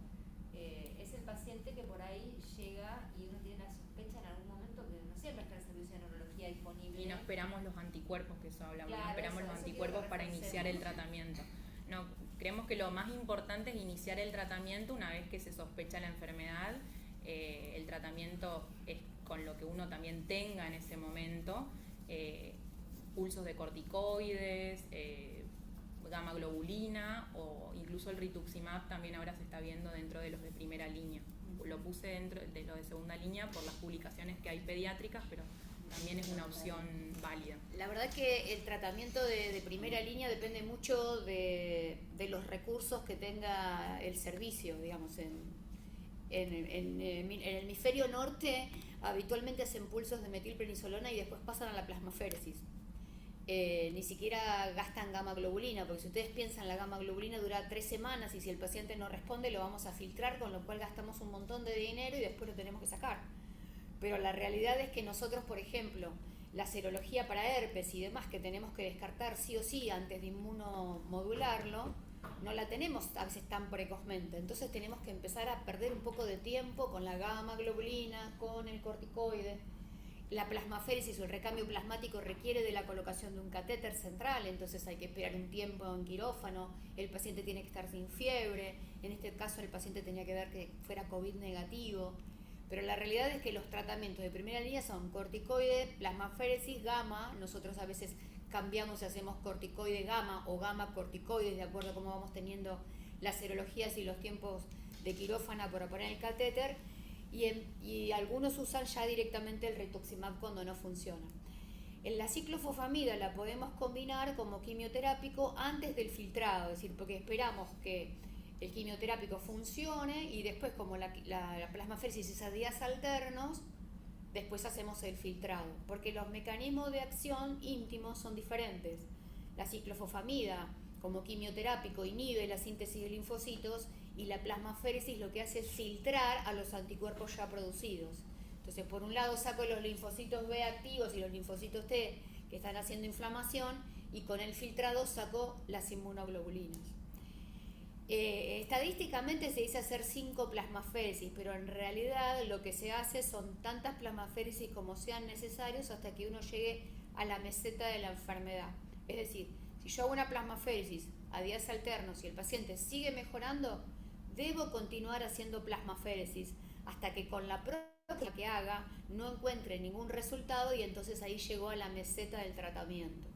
es el paciente que por ahí llega y uno tiene la sospecha en algún momento que no siempre está en el servicio de neurología disponible. Y no esperamos los anticuerpos, que eso hablamos, Claro, no esperamos eso los anticuerpos para quiero iniciar el tratamiento. No, creemos que lo más importante es iniciar el tratamiento una vez que se sospecha la enfermedad. El tratamiento es con lo que uno también tenga en ese momento, pulsos de corticoides, gamma globulina o incluso el rituximab también ahora se está viendo dentro de los de primera línea. Lo puse dentro de los de segunda línea por las publicaciones que hay pediátricas, pero también es una opción válida. La verdad que el tratamiento de primera línea depende mucho de los recursos que tenga el servicio, digamos. En el hemisferio norte habitualmente hacen pulsos de metilprednisolona y después pasan a la plasmaféresis. Ni siquiera gastan gamma globulina, porque si ustedes piensan, la gamma globulina dura 3 semanas y si el paciente no responde lo vamos a filtrar, con lo cual gastamos un montón de dinero y después lo tenemos que sacar. Pero la realidad es que nosotros, por ejemplo, la serología para herpes y demás que tenemos que descartar sí o sí antes de inmunomodularlo, no la tenemos a veces tan precozmente. Entonces tenemos que empezar a perder un poco de tiempo con la gamma globulina, con el corticoide. La plasmaféresis o el recambio plasmático requiere de la colocación de un catéter central, entonces hay que esperar un tiempo en quirófano, el paciente tiene que estar sin fiebre, en este caso el paciente tenía que ver que fuera COVID negativo, pero la realidad es que los tratamientos de primera línea son corticoide, plasmaféresis, gamma. Nosotros a veces cambiamos y hacemos corticoide gamma o gamma corticoides de acuerdo a cómo vamos teniendo las serologías y los tiempos de quirófano para poner el catéter. Y algunos usan ya directamente el rituximab cuando no funciona. En la ciclofosfamida la podemos combinar como quimioterápico antes del filtrado, es decir, porque esperamos que el quimioterápico funcione y después como la plasmaféresis es a días alternos, después hacemos el filtrado, porque los mecanismos de acción íntimos son diferentes. La ciclofosfamida como quimioterápico inhibe la síntesis de linfocitos y la plasmaféresis lo que hace es filtrar a los anticuerpos ya producidos. Entonces, por un lado saco los linfocitos B activos y los linfocitos T que están haciendo inflamación y con el filtrado saco las inmunoglobulinas. Estadísticamente se dice hacer 5 plasmaféresis, pero en realidad lo que se hace son tantas plasmaféresis como sean necesarios hasta que uno llegue a la meseta de la enfermedad. Es decir, si yo hago una plasmaféresis a días alternos y el paciente sigue mejorando, debo continuar haciendo plasmaféresis hasta que con la próxima que haga no encuentre ningún resultado y entonces ahí llegó a la meseta del tratamiento.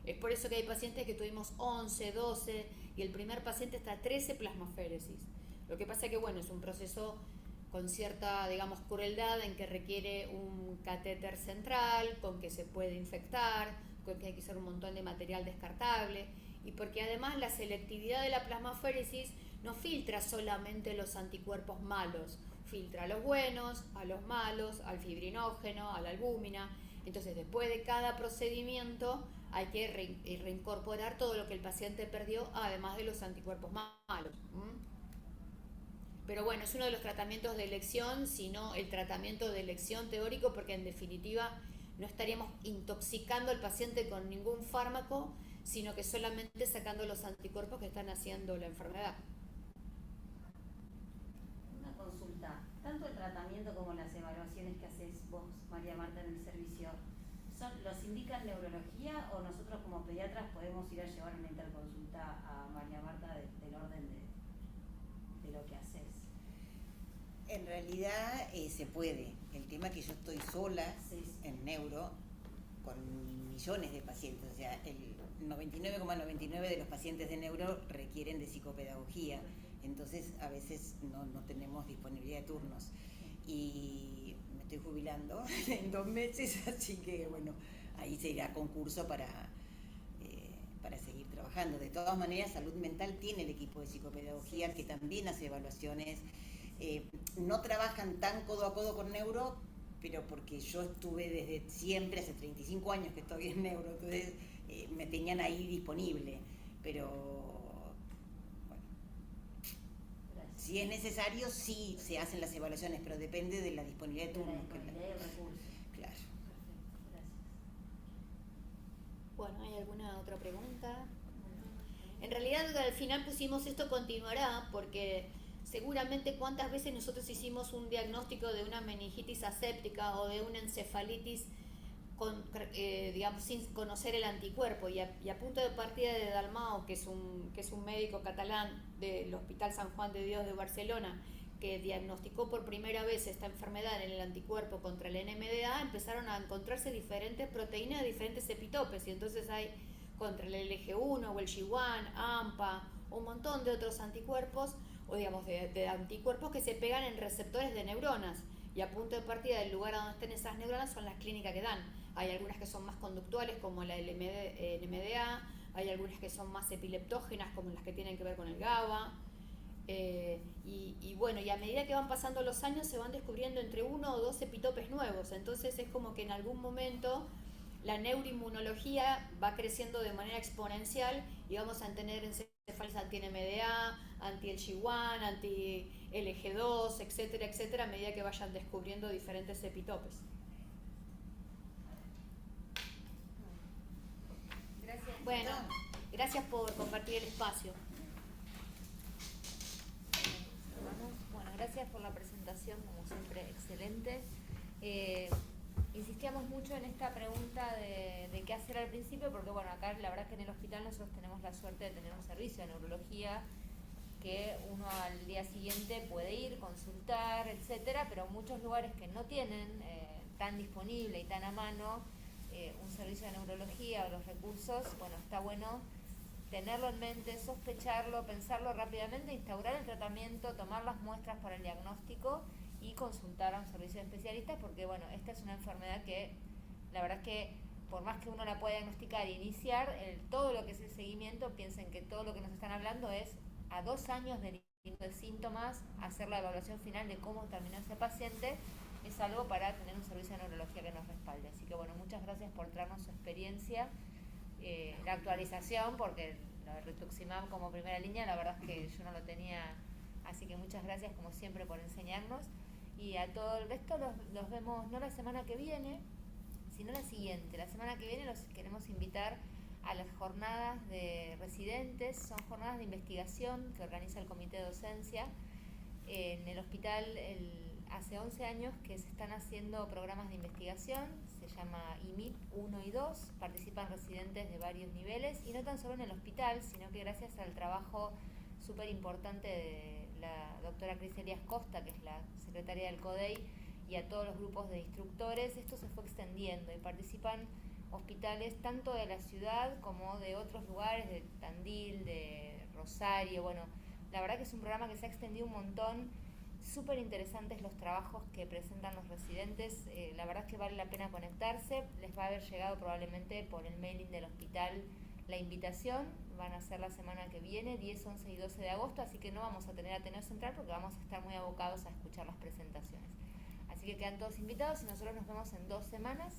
Es por eso que hay pacientes que tuvimos 11, 12 y el primer paciente está a 13 plasmaféresis. Lo que pasa es que bueno, es un proceso con cierta, digamos, crueldad en que requiere un catéter central, con que se puede infectar, con que hay que usar un montón de material descartable y porque además la selectividad de la plasmaféresis no filtra solamente los anticuerpos malos, filtra a los buenos, a los malos, al fibrinógeno, a la albúmina. Entonces después de cada procedimiento hay que reincorporar todo lo que el paciente perdió, además de los anticuerpos malos. Pero bueno, es uno de los tratamientos de elección, sino el tratamiento de elección teórico, porque en definitiva no estaríamos intoxicando al paciente con ningún fármaco, sino que solamente sacando los anticuerpos que están haciendo la enfermedad. Una consulta, tanto el tratamiento como las evaluaciones que haces vos, María Marta, en el servicio, ¿los indica neurología o nosotros como pediatras podemos ir a llevar una interconsulta a María Marta del orden de lo que haces? En realidad se puede. El tema es que yo estoy sola en neuro con millones de pacientes. O sea, el 99,99 de los pacientes de neuro requieren de psicopedagogía. Entonces a veces no tenemos disponibilidad de turnos. Y me estoy jubilando en 2 meses, así que bueno, ahí se irá a concurso para seguir trabajando. De todas maneras, Salud Mental tiene el equipo de psicopedagogía que también hace evaluaciones. No trabajan tan codo a codo con neuro, pero porque yo estuve desde siempre, hace 35 años que estoy en neuro, entonces me tenían ahí disponible, pero bueno, si es necesario sí se hacen las evaluaciones, pero depende de la disponibilidad de turnos. Disponibilidad y recursos. Claro. Perfecto, gracias. Bueno, ¿hay alguna otra pregunta? En realidad al final pusimos esto continuará porque seguramente cuántas veces nosotros hicimos un diagnóstico de una meningitis aséptica o de una encefalitis digamos, sin conocer el anticuerpo y a punto de partida de Dalmau, que es un médico catalán del Hospital San Juan de Dios de Barcelona, que diagnosticó por primera vez esta enfermedad en el anticuerpo contra el NMDA, empezaron a encontrarse diferentes proteínas de diferentes epitopes y entonces hay contra el LG1 o el G1, AMPA, un montón de otros anticuerpos o digamos de anticuerpos que se pegan en receptores de neuronas y a punto de partida del lugar donde estén esas neuronas son las clínicas que dan. Hay algunas que son más conductuales como la NMDA, hay algunas que son más epileptógenas como las que tienen que ver con el GABA y bueno, y a medida que van pasando los años se van descubriendo entre 1 o 2 epitopes nuevos, entonces es como que en algún momento la neuroinmunología va creciendo de manera exponencial y vamos a tener encefalitis anti-NMDA, anti-LG1, anti-LG2, etcétera, etcétera, a medida que vayan descubriendo diferentes epitopes. Gracias. Bueno, gracias por compartir el espacio. Bueno, gracias por la presentación, como siempre, excelente. Insistíamos mucho en esta pregunta de qué hacer al principio, porque bueno, acá la verdad es que en el hospital nosotros tenemos la suerte de tener un servicio de neurología que uno al día siguiente puede ir, consultar, etcétera, pero muchos lugares que no tienen tan disponible y tan a mano un servicio de neurología o los recursos, bueno, está bueno tenerlo en mente, sospecharlo, pensarlo rápidamente, instaurar el tratamiento, tomar las muestras para el diagnóstico y consultar a un servicio de especialistas porque bueno, esta es una enfermedad que la verdad es que por más que uno la pueda diagnosticar e iniciar, todo lo que es el seguimiento, piensen que todo lo que nos están hablando es a 2 años de síntomas, hacer la evaluación final de cómo terminó ese paciente, es algo para tener un servicio de neurología que nos respalde. Así que bueno, muchas gracias por traernos su experiencia, la actualización, porque lo de rituximab como primera línea, la verdad es que yo no lo tenía, así que muchas gracias como siempre por enseñarnos. Y a todo el resto los vemos no la semana que viene, sino la siguiente. La semana que viene los queremos invitar a las jornadas de residentes, son jornadas de investigación que organiza el Comité de Docencia. En el hospital hace 11 años que se están haciendo programas de investigación, se llama IMIP 1 y 2, participan residentes de varios niveles, y no tan solo en el hospital, sino que gracias al trabajo súper importante de la doctora Cris Elías Costa, que es la secretaria del CODEI, y a todos los grupos de instructores, esto se fue extendiendo y participan hospitales tanto de la ciudad como de otros lugares, de Tandil, de Rosario. Bueno, la verdad que es un programa que se ha extendido un montón, súper interesantes los trabajos que presentan los residentes, la verdad es que vale la pena conectarse, les va a haber llegado probablemente por el mailing del hospital la invitación, van a ser la semana que viene, 10, 11 y 12 de agosto, así que no vamos a tener Ateneo Central porque vamos a estar muy abocados a escuchar las presentaciones. Así que quedan todos invitados y nosotros nos vemos en 2 semanas.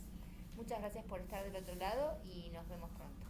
Muchas gracias por estar del otro lado y nos vemos pronto.